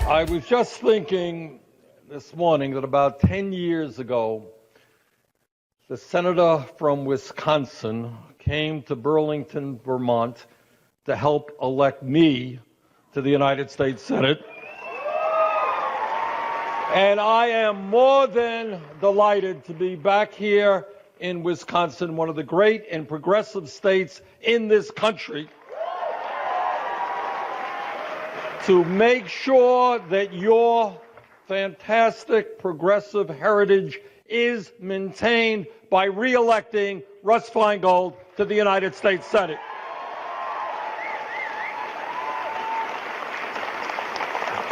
I was just thinking this morning that about 10 years ago, the senator from Wisconsin came to Burlington, Vermont to help elect me to the United States Senate. And I am more than delighted to be back here in Wisconsin, one of the great and progressive states in this country, to make sure that your fantastic progressive heritage is maintained by re-electing Russ Feingold to the United States Senate.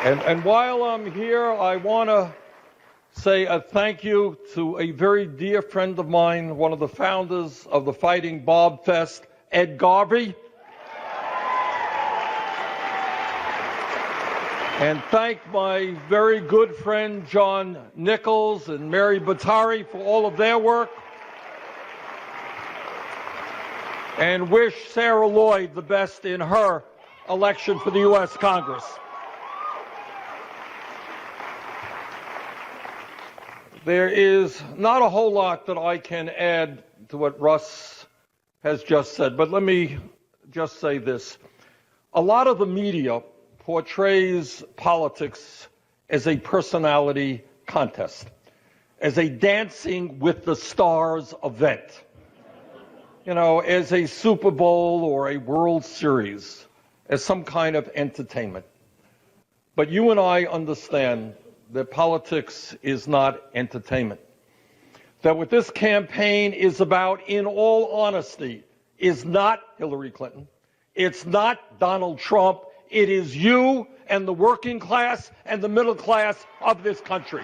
And while I'm here, I want to say a thank you to a very dear friend of mine, one of the founders of the Fighting Bob Fest, Ed Garvey. And thank my very good friend John Nichols and Mary Batari for all of their work. And wish Sarah Lloyd the best in her election for the U.S. Congress. There is not a whole lot that I can add to what Russ has just said, but let me just say this. A lot of the media portrays politics as a personality contest, as a dancing with the stars event, as a Super Bowl or a World Series, as some kind of entertainment. But you and I understand that politics is not entertainment. That what this campaign is about, in all honesty, is not Hillary Clinton. It's not Donald Trump. It is you and the working class and the middle class of this country.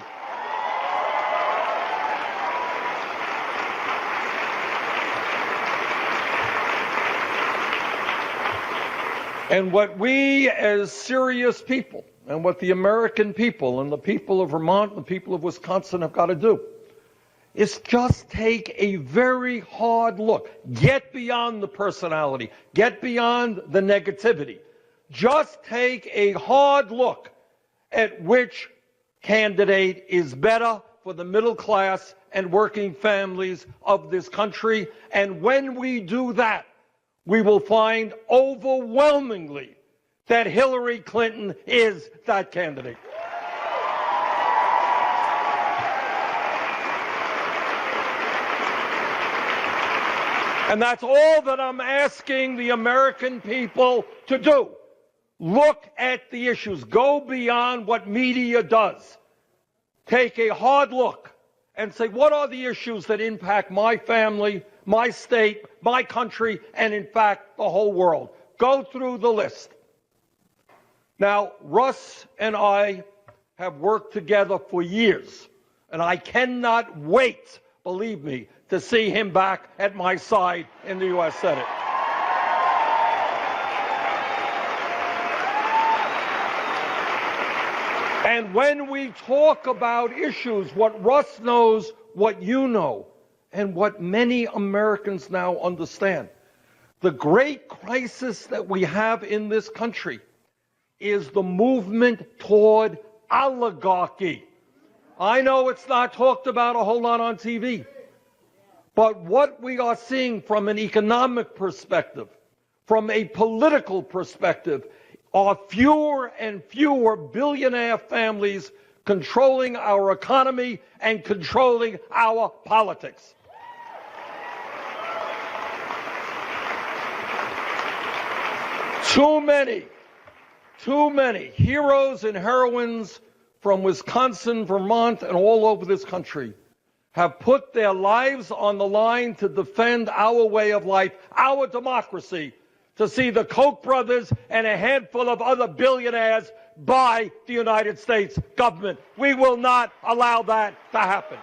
And what we as serious people, and what the American people and the people of Vermont and the people of Wisconsin have got to do, is just take a very hard look. Get beyond the personality. Get beyond the negativity. Just take a hard look at which candidate is better for the middle class and working families of this country. And when we do that, we will find overwhelmingly that Hillary Clinton is that candidate. And that's all that I'm asking the American people to do. Look at the issues. Go beyond what media does. Take a hard look and say, what are the issues that impact my family, my state, my country, and in fact, the whole world? Go through the list. Now, Russ and I have worked together for years, and I cannot wait, believe me, to see him back at my side in the U.S. Senate. And when we talk about issues, what Russ knows, what you know, and what many Americans now understand, the great crisis that we have in this country is the movement toward oligarchy. I know it's not talked about a whole lot on TV, but what we are seeing from an economic perspective, from a political perspective, are fewer and fewer billionaire families controlling our economy and controlling our politics. Too many heroes and heroines from Wisconsin, Vermont, and all over this country have put their lives on the line to defend our way of life, our democracy, to see the Koch brothers and a handful of other billionaires buy the United States government. We will not allow that to happen.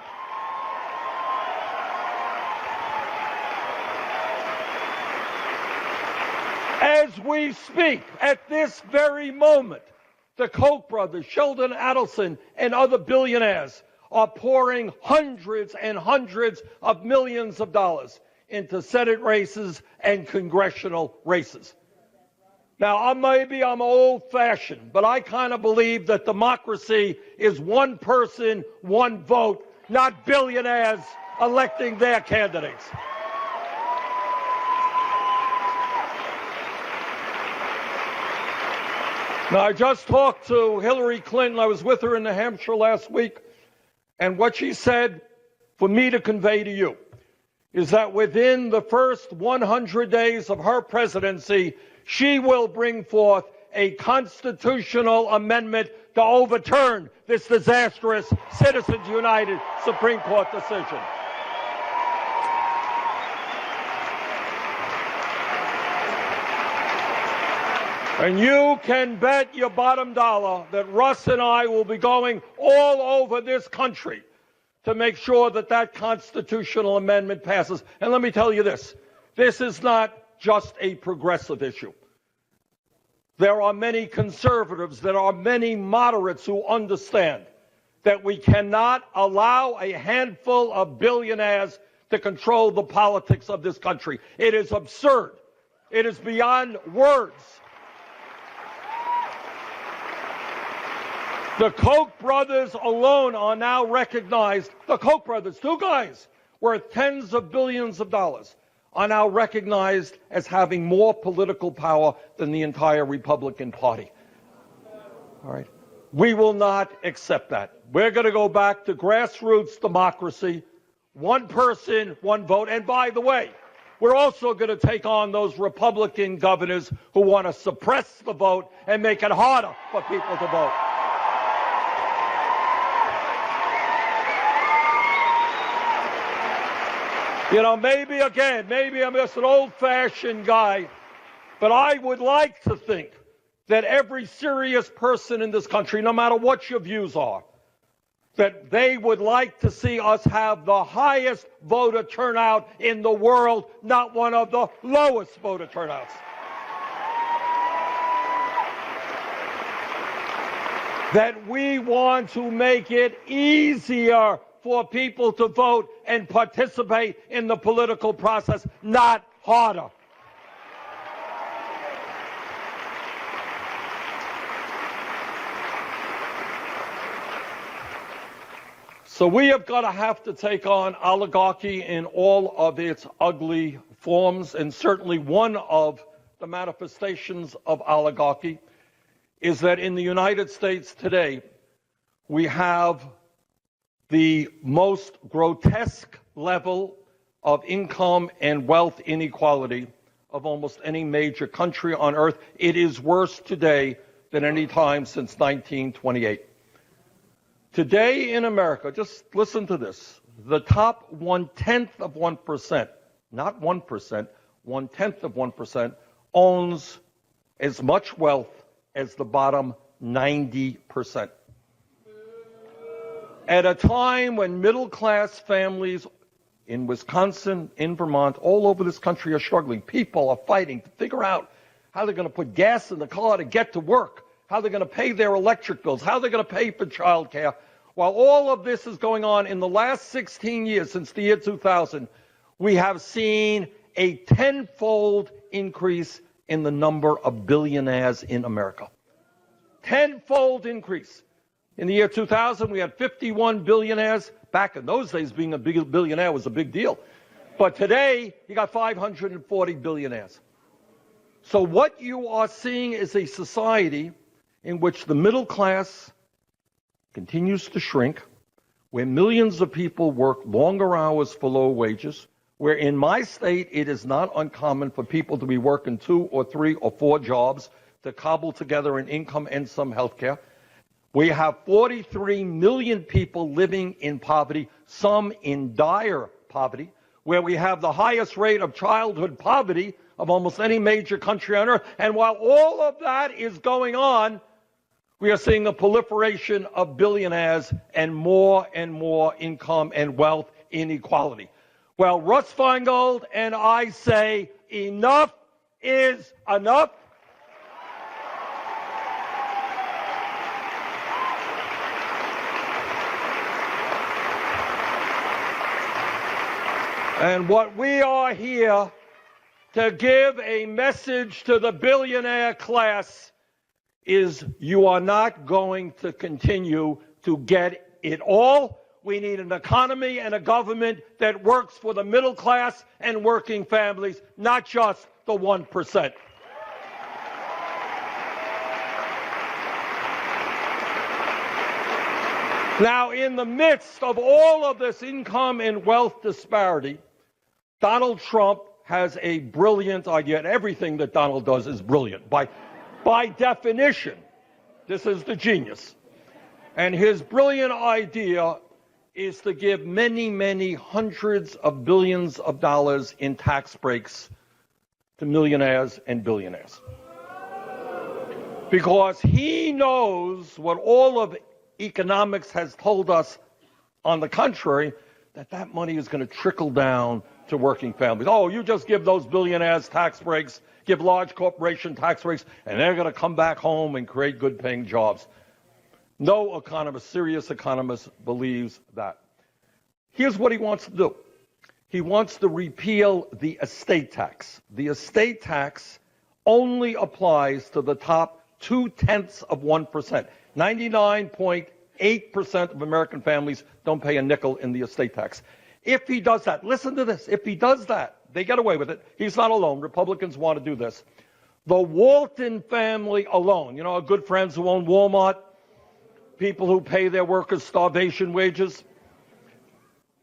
As we speak, at this very moment, the Koch brothers, Sheldon Adelson, and other billionaires are pouring hundreds and hundreds of millions of dollars into Senate races and congressional races. Now, maybe I'm old-fashioned, but I kind of believe that democracy is one person, one vote, not billionaires electing their candidates. Now, I just talked to Hillary Clinton. I was with her in New Hampshire last week, and what she said for me to convey to you is that within the first 100 days of her presidency, she will bring forth a constitutional amendment to overturn this disastrous Citizens United Supreme Court decision. And you can bet your bottom dollar that Russ and I will be going all over this country to make sure that that constitutional amendment passes. And let me tell you this is not just a progressive issue. There are many conservatives, there are many moderates who understand that we cannot allow a handful of billionaires to control the politics of this country. It is absurd. It is beyond words. The Koch brothers alone are now recognized. The Koch brothers, two guys worth tens of billions of dollars, are now recognized as having more political power than the entire Republican Party. All right. We will not accept that. We're going to go back to grassroots democracy, one person, one vote. And by the way, we're also going to take on those Republican governors who want to suppress the vote and make it harder for people to vote. You know, maybe I'm just an old-fashioned guy, but I would like to think that every serious person in this country, no matter what your views are, that they would like to see us have the highest voter turnout in the world, not one of the lowest voter turnouts. That we want to make it easier for people to vote and participate in the political process, not harder. So we have to take on oligarchy in all of its ugly forms, and certainly one of the manifestations of oligarchy is that in the United States today, we have the most grotesque level of income and wealth inequality of almost any major country on earth. It is worse today than any time since 1928. Today in America, just listen to this, the top 1/10 of 1%, not 1%, 1/10 of 1% owns as much wealth as the bottom 90%. At a time when middle-class families in Wisconsin, in Vermont, all over this country are struggling, people are fighting to figure out how they're going to put gas in the car to get to work, how they're going to pay their electric bills, how they're going to pay for child care. While all of this is going on, in the last 16 years, since the year 2000, we have seen a tenfold increase in the number of billionaires in America. Tenfold increase. In the year 2000, we had 51 billionaires. Back in those days, being a big billionaire was a big deal. But today, you got 540 billionaires. So what you are seeing is a society in which the middle class continues to shrink, where millions of people work longer hours for low wages, where in my state it is not uncommon for people to be working 2 or 3 or 4 jobs to cobble together an income and some health care. We have 43 million people living in poverty, some in dire poverty, where we have the highest rate of childhood poverty of almost any major country on earth. And while all of that is going on, we are seeing a proliferation of billionaires and more income and wealth inequality. Well, Russ Feingold and I say enough is enough. And what we are here to give a message to the billionaire class is you are not going to continue to get it all. We need an economy and a government that works for the middle class and working families, not just the 1%. Now, in the midst of all of this income and wealth disparity, Donald Trump has a brilliant idea, and everything that Donald does is brilliant. By definition, this is the genius. And his brilliant idea is to give many, many hundreds of billions of dollars in tax breaks to millionaires and billionaires. Because he knows what all of economics has told us, on the contrary, that money is going to trickle down to working families. Oh, you just give those billionaires tax breaks, give large corporation tax breaks, and they're going to come back home and create good-paying jobs. No economist, serious economist, believes that. Here's what he wants to do. He wants to repeal the estate tax. The estate tax only applies to the top 0.2%. 99.8% of American families don't pay a nickel in the estate tax. If he does that, listen to this, if he does that, they get away with it. He's not alone. Republicans want to do this. The Walton family alone, you know, our good friends who own Walmart, people who pay their workers starvation wages,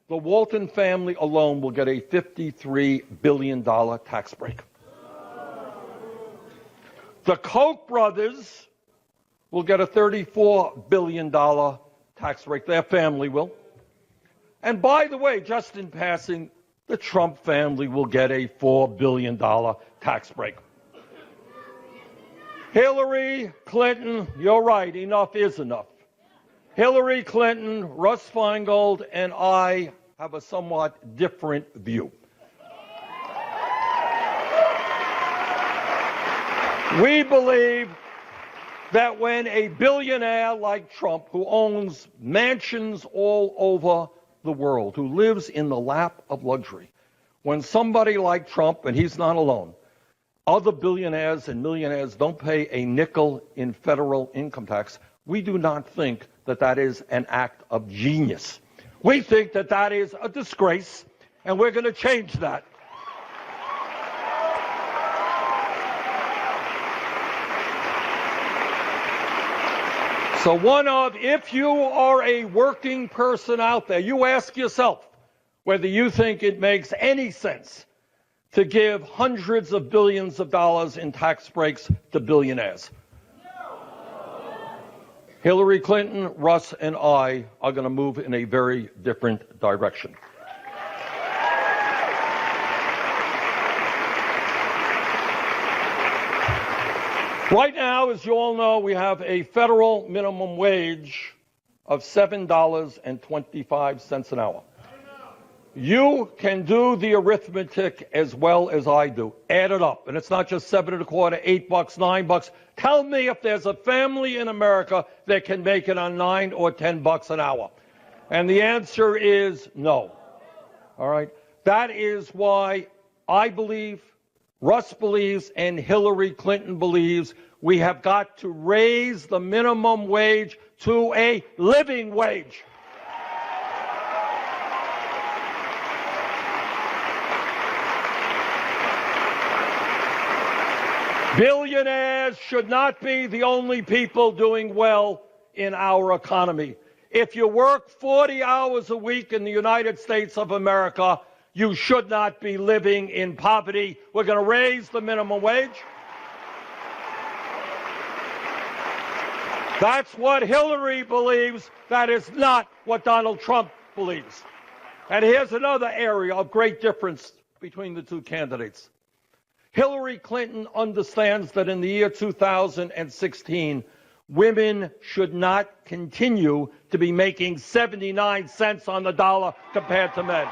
the Walton family alone will get a $53 billion tax break. The Koch brothers will get a $34 billion tax break. Their family will. And by the way, just in passing, the Trump family will get a $4 billion tax break. Hillary Clinton, you're right, enough is enough. Hillary Clinton, Russ Feingold, and I have a somewhat different view. We believe that when a billionaire like Trump, who owns mansions all over the world, who lives in the lap of luxury, when somebody like Trump, and he's not alone, other billionaires and millionaires don't pay a nickel in federal income tax, we do not think that that is an act of genius. We think that that is a disgrace, and we're going to change that. So if you are a working person out there, you ask yourself whether you think it makes any sense to give hundreds of billions of dollars in tax breaks to billionaires. Hillary Clinton, Russ, and I are going to move in a very different direction. Right now, as you all know, we have a federal minimum wage of $7.25 an hour. You can do the arithmetic as well as I do. Add it up. And it's not just $7.25, $8, $9. Tell me if there's a family in America that can make it on $9 or $10 an hour. And the answer is no. All right? That is why I believe, Russ believes, and Hillary Clinton believes we have got to raise the minimum wage to a living wage. Billionaires should not be the only people doing well in our economy. If you work 40 hours a week in the United States of America, you should not be living in poverty. We're going to raise the minimum wage. That's what Hillary believes. That is not what Donald Trump believes. And here's another area of great difference between the two candidates. Hillary Clinton understands that in the year 2016, women should not continue to be making 79 cents on the dollar compared to men.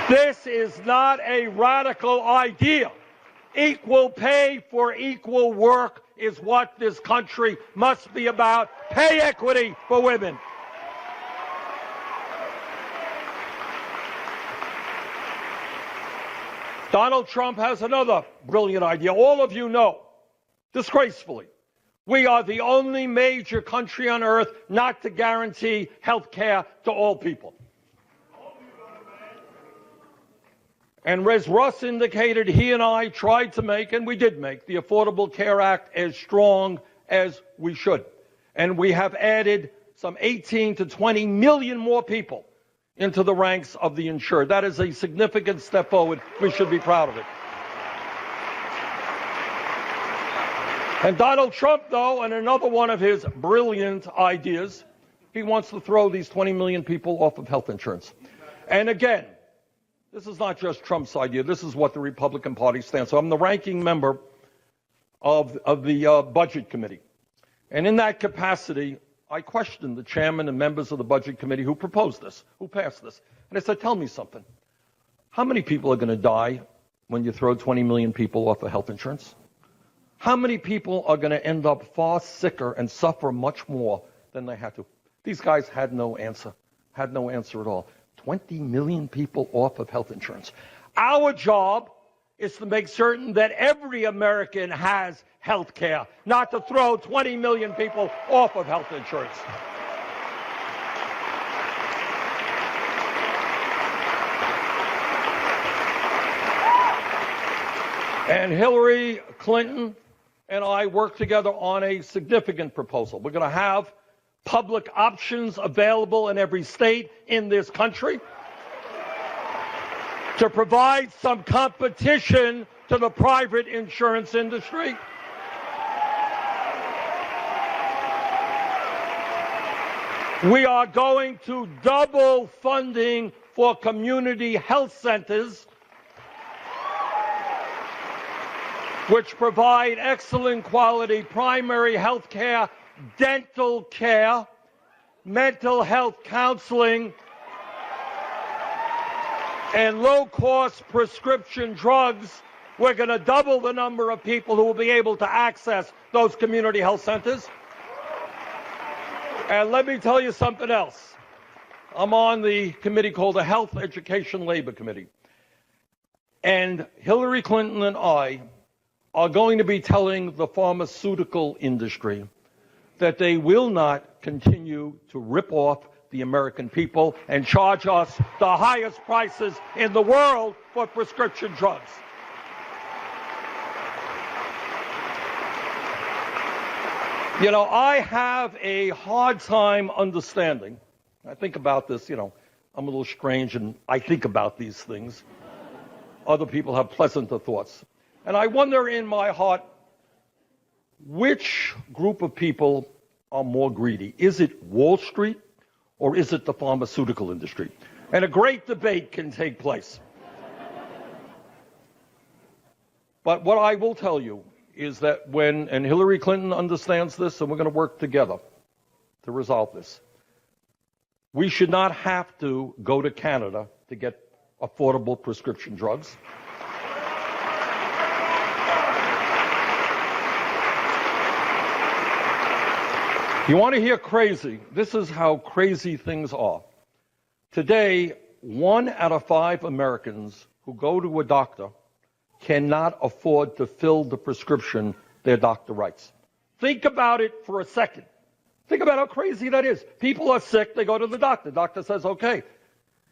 This is not a radical idea. Equal pay for equal work is what this country must be about. Pay equity for women. Donald Trump has another brilliant idea. All of you know, disgracefully, we are the only major country on earth not to guarantee health care to all people. And as Russ indicated, he and I tried to make, and we did make, the Affordable Care Act as strong as we should. And we have added some 18 to 20 million more people into the ranks of the insured. That is a significant step forward. We should be proud of it. And Donald Trump, though, and another one of his brilliant ideas, he wants to throw these 20 million people off of health insurance. And again, this is not just Trump's idea. This is what the Republican Party stands for. I'm the ranking member of the Budget Committee. And in that capacity, I questioned the chairman and members of the Budget Committee who proposed this, who passed this. And I said, tell me something. How many people are going to die when you throw 20 million people off of health insurance? How many people are going to end up far sicker and suffer much more than they had to? These guys had no answer at all. 20 million people off of health insurance. Our job is to make certain that every American has health care, not to throw 20 million people off of health insurance. And Hillary Clinton and I worked together on a significant proposal. We're going to have public options available in every state in this country to provide some competition to the private insurance industry. We are going to double funding for community health centers, which provide excellent quality primary health care, dental care, mental health counseling, and low-cost prescription drugs. We're going to double the number of people who will be able to access those community health centers. And let me tell you something else. I'm on the committee called the Health, Education, Labor Committee. And Hillary Clinton and I are going to be telling the pharmaceutical industry that they will not continue to rip off the American people and charge us the highest prices in the world for prescription drugs. You know, I have a hard time understanding. I think about this, I'm a little strange and I think about these things. Other people have pleasanter thoughts. And I wonder in my heart, which group of people are more greedy? Is it Wall Street or is it the pharmaceutical industry? And a great debate can take place. But what I will tell you is that and Hillary Clinton understands this, and we're going to work together to resolve this, we should not have to go to Canada to get affordable prescription drugs. You want to hear crazy? This is how crazy things are. Today, 1 out of 5 Americans who go to a doctor cannot afford to fill the prescription their doctor writes. Think about it for a second. Think about how crazy that is. People are sick, they go to the doctor. Doctor says, okay,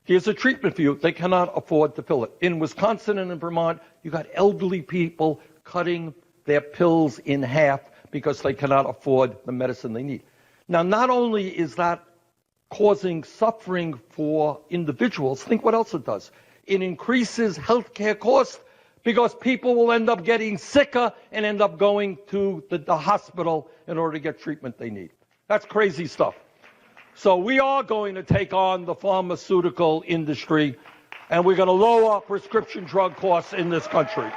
here's a treatment for you. They cannot afford to fill it. In Wisconsin and in Vermont, you got elderly people cutting their pills in half because they cannot afford the medicine they need. Now, not only is that causing suffering for individuals, think what else it does. It increases healthcare costs because people will end up getting sicker and end up going to the hospital in order to get treatment they need. That's crazy stuff. So we are going to take on the pharmaceutical industry, and we're going to lower prescription drug costs in this country.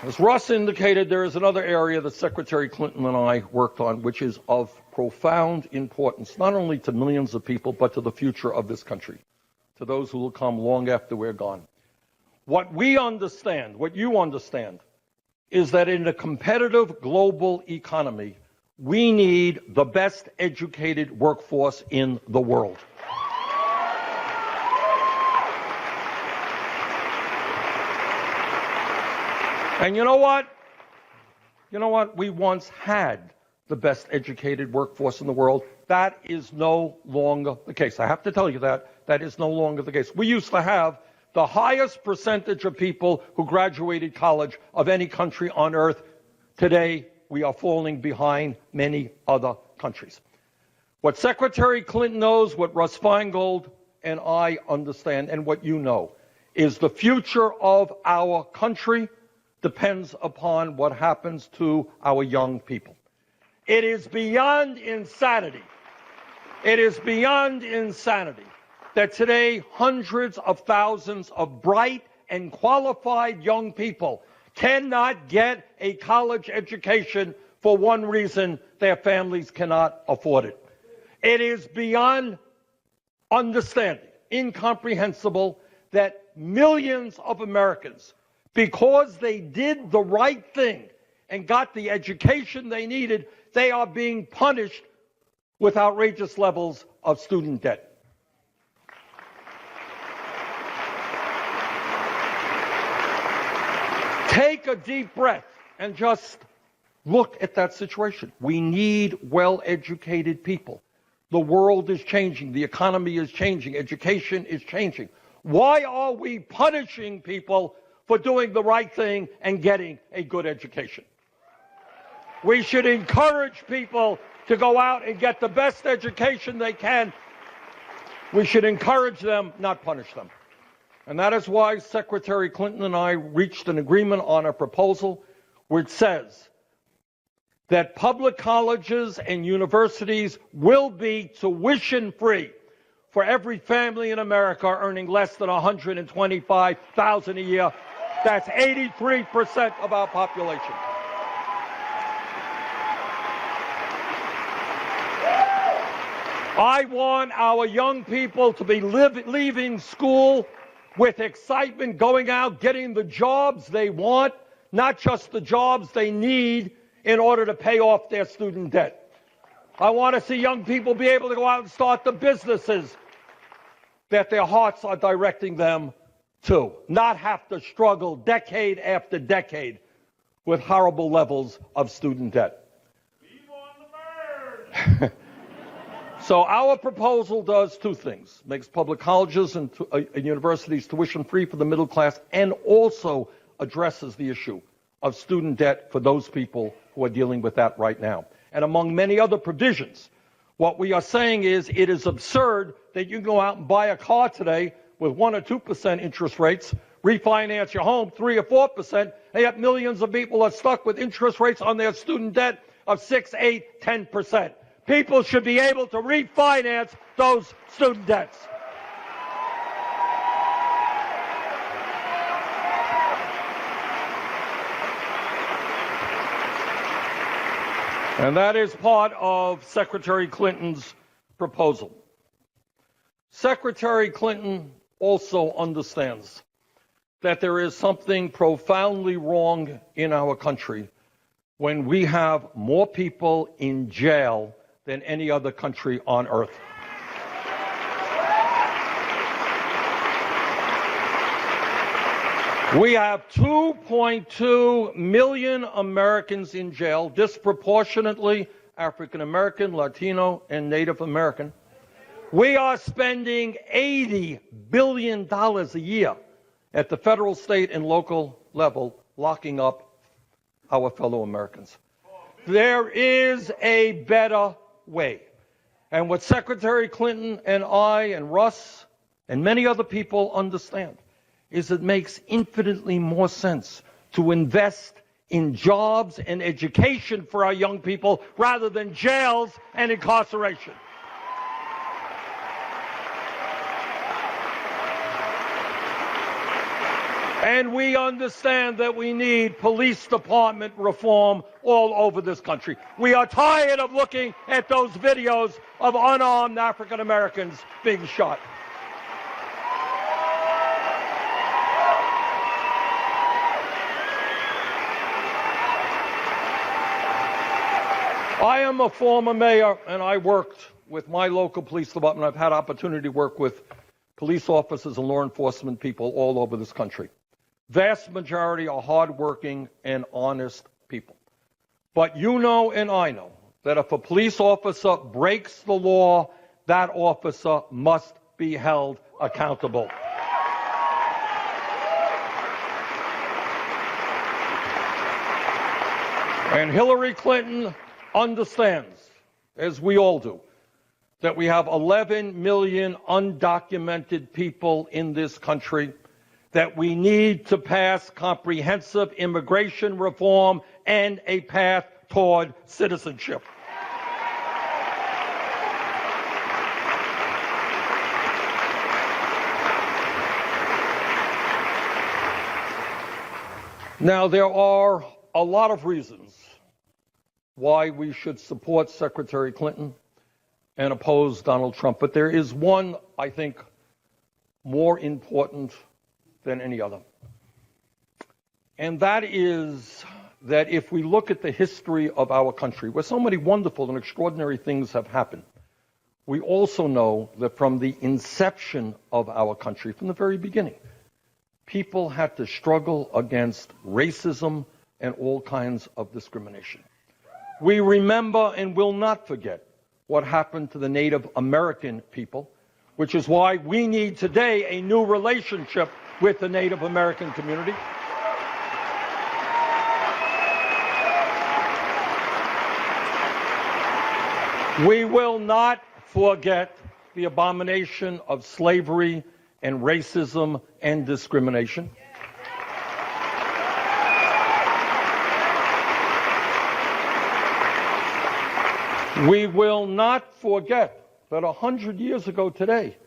As Russ indicated, there is another area that Secretary Clinton and I worked on, which is of profound importance, not only to millions of people, but to the future of this country, to those who will come long after we're gone. What we understand, what you understand, is that in a competitive global economy, We need the best educated workforce in the world. And you know what? We once had the best educated workforce in the world. That is no longer the case. I have to tell you that is no longer the case. We used to have the highest percentage of people who graduated college of any country on earth. Today, we are falling behind many other countries. What Secretary Clinton knows, what Russ Feingold and I understand, and what you know, is the future of our country depends upon what happens to our young people. It is beyond insanity. It is beyond insanity that today hundreds of thousands of bright and qualified young people cannot get a college education for one reason: their families cannot afford it. It is beyond understanding, incomprehensible, that millions of Americans, because they did the right thing and got the education they needed, they are being punished with outrageous levels of student debt. Take a deep breath and just look at that situation. We need well-educated people. The world is changing. The economy is changing. Education is changing. Why are we punishing people for doing the right thing and getting a good education? We should encourage people to go out and get the best education they can. We should encourage them, not punish them. And that is why Secretary Clinton and I reached an agreement on a proposal which says that public colleges and universities will be tuition-free for every family in America earning less than $125,000 a year. That's 83% of our population. I want our young people to be leaving school with excitement, going out, getting the jobs they want, not just the jobs they need in order to pay off their student debt. I want to see young people be able to go out and start the businesses that their hearts are directing them to, not have to struggle decade after decade with horrible levels of student debt. So our proposal does two things: makes public colleges and universities tuition-free for the middle class, and also addresses the issue of student debt for those people who are dealing with that right now. And among many other provisions, what we are saying is it is absurd that you can go out and buy a car today with 1 or 2% interest rates, refinance your home 3 or 4%, and yet millions of people are stuck with interest rates on their student debt of 6, 8, 10%. People should be able to refinance those student debts. And that is part of Secretary Clinton's proposal. Secretary Clinton also understands that there is something profoundly wrong in our country when we have more people in jail than any other country on earth. We have 2.2 million Americans in jail, disproportionately African American, Latino, and Native American. We are spending $80 billion a year at the federal, state, and local level locking up our fellow Americans. There is a better way. And what Secretary Clinton and I and Russ and many other people understand is it makes infinitely more sense to invest in jobs and education for our young people rather than jails and incarceration. And we understand that we need police department reform all over this country. We are tired of looking at those videos of unarmed African Americans being shot. I am a former mayor, and I worked with my local police department. I've had opportunity to work with police officers and law enforcement people all over this country. Vast majority are hardworking and honest people. But you know and I know that if a police officer breaks the law, that officer must be held accountable. And Hillary Clinton understands, as we all do, that we have 11 million undocumented people in this country, that we need to pass comprehensive immigration reform and a path toward citizenship. Now, there are a lot of reasons why we should support Secretary Clinton and oppose Donald Trump, but there is one, I think, more important than any other. And that is that if we look at the history of our country, where so many wonderful and extraordinary things have happened, we also know that from the inception of our country, from the very beginning, people had to struggle against racism and all kinds of discrimination. We remember and will not forget what happened to the Native American people, which is why we need today a new relationship with the Native American community. We will not forget the abomination of slavery and racism and discrimination. We will not forget that 100 years ago today,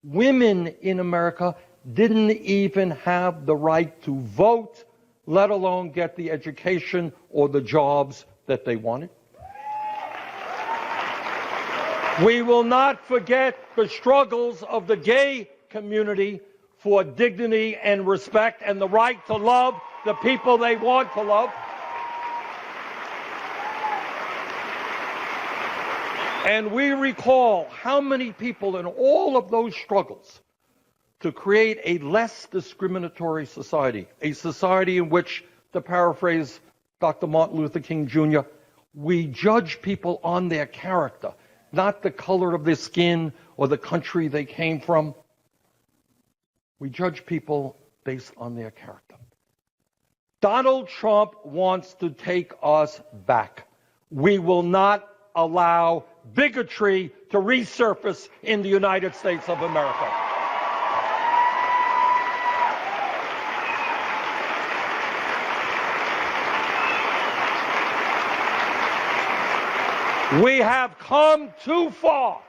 women in America didn't even have the right to vote, let alone get the education or the jobs that they wanted. We will not forget the struggles of the gay community for dignity and respect and the right to love the people they want to love. And we recall how many people in all of those struggles to create a less discriminatory society, a society in which, to paraphrase Dr. Martin Luther King Jr., we judge people on their character, not the color of their skin or the country they came from. We judge people based on their character. Donald Trump wants to take us back. We will not allow bigotry to resurface in the United States of America. We have come too far.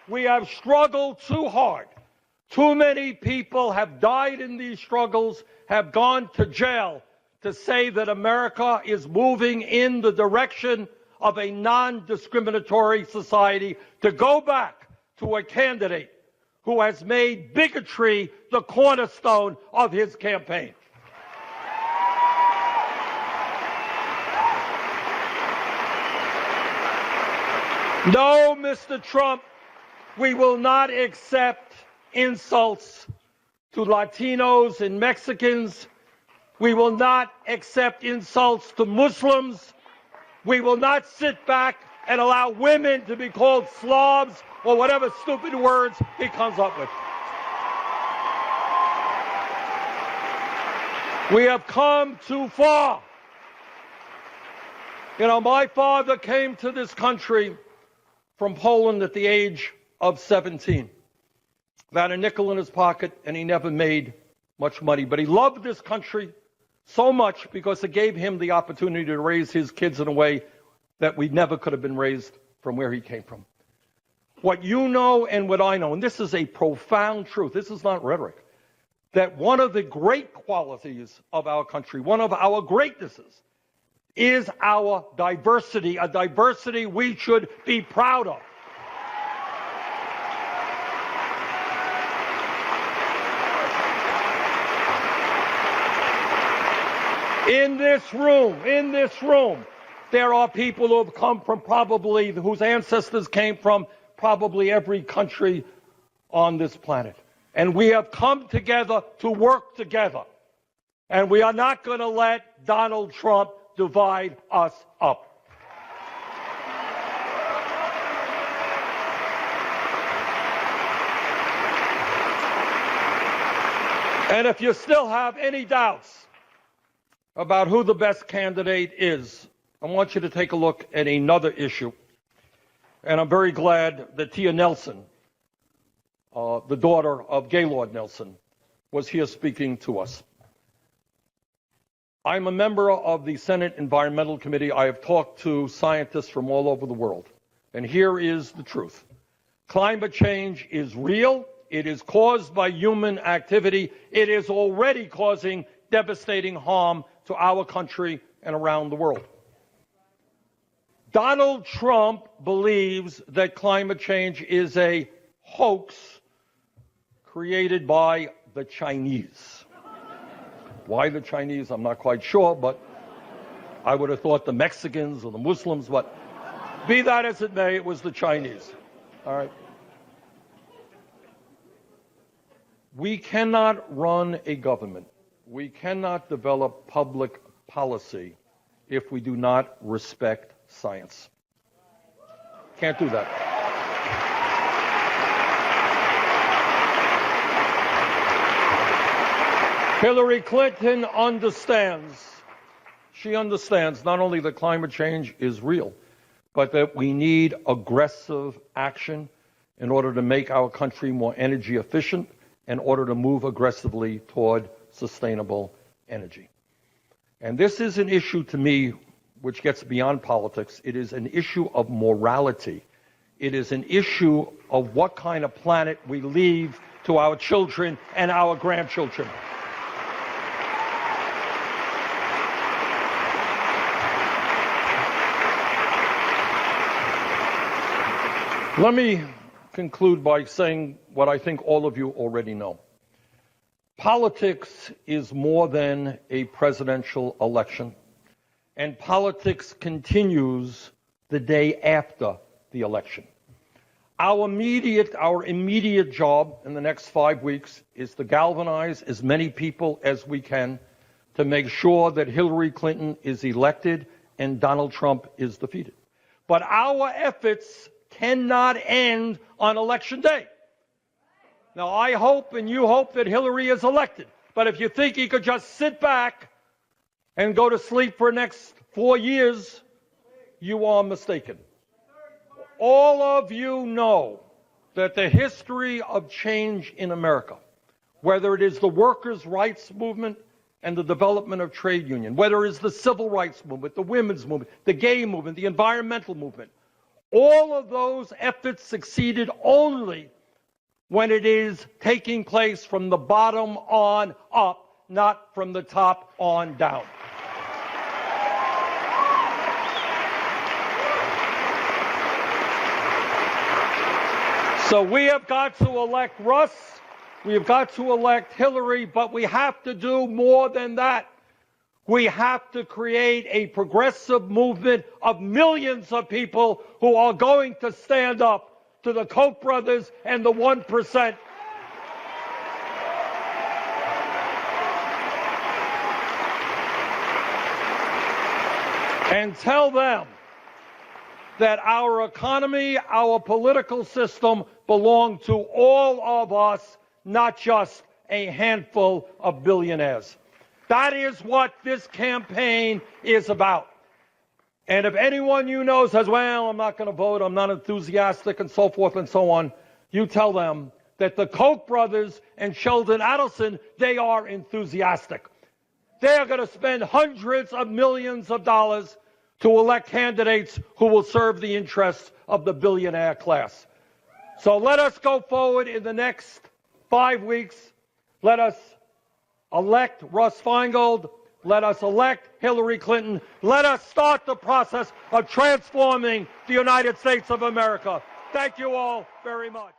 We have struggled too hard. Too many people have died in these struggles, have gone to jail to say that America is moving in the direction of a non-discriminatory society, to go back to a candidate who has made bigotry the cornerstone of his campaign. No, Mr. Trump, we will not accept insults to Latinos and Mexicans. We will not accept insults to Muslims. We will not sit back and allow women to be called slobs or whatever stupid words he comes up with. We have come too far. You know, my father came to this country from Poland at the age of 17. He had a nickel in his pocket, and he never made much money. But he loved this country so much because it gave him the opportunity to raise his kids in a way that we never could have been raised from where he came from. What you know and what I know, and this is a profound truth, this is not rhetoric, that one of the great qualities of our country, one of our greatnesses, is our diversity, a diversity we should be proud of. In this room, There are people who have come from whose ancestors came from probably every country on this planet. And we have come together to work together. And we are not going to let Donald Trump divide us up. And if you still have any doubts about who the best candidate is, I want you to take a look at another issue. And I'm very glad that Tia Nelson, the daughter of Gaylord Nelson, was here speaking to us. I'm a member of the Senate Environmental Committee. I have talked to scientists from all over the world. And here is the truth. Climate change is real. It is caused by human activity. It is already causing devastating harm to our country and around the world. Donald Trump believes that climate change is a hoax created by the Chinese. Why the Chinese, I'm not quite sure, but I would have thought the Mexicans or the Muslims, but be that as it may, it was the Chinese. All right. We cannot run a government. We cannot develop public policy if we do not respect science. Can't do that. Hillary Clinton understands. She understands not only that climate change is real, but that we need aggressive action in order to make our country more energy efficient, in order to move aggressively toward sustainable energy. And this is an issue to me which gets beyond politics. It is an issue of morality. It is an issue of what kind of planet we leave to our children and our grandchildren. Let me conclude by saying what I think all of you already know. Politics is more than a presidential election, and politics continues the day after the election. Our immediate job in the next 5 weeks is to galvanize as many people as we can to make sure that Hillary Clinton is elected and Donald Trump is defeated. But our efforts cannot end on Election Day. Now, I hope and you hope that Hillary is elected. But if you think he could just sit back and go to sleep for the next 4 years, you are mistaken. All of you know that the history of change in America, whether it is the workers' rights movement and the development of trade union, whether it is the civil rights movement, the women's movement, the gay movement, the environmental movement, all of those efforts succeeded only when it is taking place from the bottom on up, not from the top on down. So we have got to elect Russ, we have got to elect Hillary, but we have to do more than that. We have to create a progressive movement of millions of people who are going to stand up to the Koch brothers and the 1%. And tell them that our economy, our political system belong to all of us, not just a handful of billionaires. That is what this campaign is about. And if anyone you know says, well, I'm not going to vote, I'm not enthusiastic, and so forth and so on, you tell them that the Koch brothers and Sheldon Adelson, they are enthusiastic. They are going to spend hundreds of millions of dollars to elect candidates who will serve the interests of the billionaire class. So let us go forward in the next 5 weeks. Let us elect Russ Feingold. Let us elect Hillary Clinton. Let us start the process of transforming the United States of America. Thank you all very much.